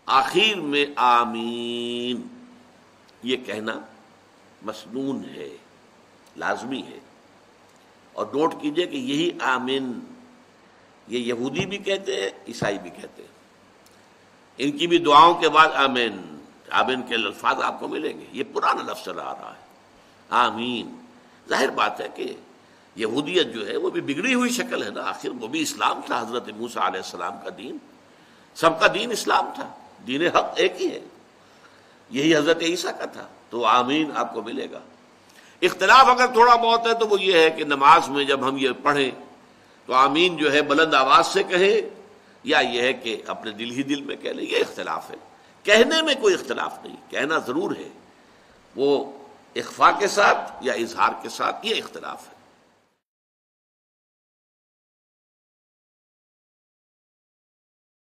آخر میں آمین یہ کہنا مسنون ہے، لازمی ہے. اور نوٹ کیجئے کہ یہی آمین یہ یہودی بھی کہتے ہیں، عیسائی بھی کہتے ہیں. ان کی بھی دعاؤں کے بعد آمین آمین کے الفاظ آپ کو ملیں گے. یہ پرانا لفظ چلا آ رہا ہے آمین. ظاہر بات ہے کہ یہودیت جو ہے وہ بھی بگڑی ہوئی شکل ہے نا، آخر وہ بھی اسلام تھا. حضرت موسیٰ علیہ السلام کا دین، سب کا دین اسلام تھا، دین حق ایک ہی ہے، یہی حضرت عیسیٰ کا تھا. تو آمین آپ کو ملے گا. اختلاف اگر تھوڑا بہت ہے تو وہ یہ ہے کہ نماز میں جب ہم یہ پڑھیں تو آمین جو ہے بلند آواز سے کہیں یا یہ ہے کہ اپنے دل ہی دل میں کہہ لیں، یہ اختلاف ہے. کہنے میں کوئی اختلاف نہیں، کہنا ضرور ہے، وہ اخفاء کے ساتھ یا اظہار کے ساتھ، یہ اختلاف ہے.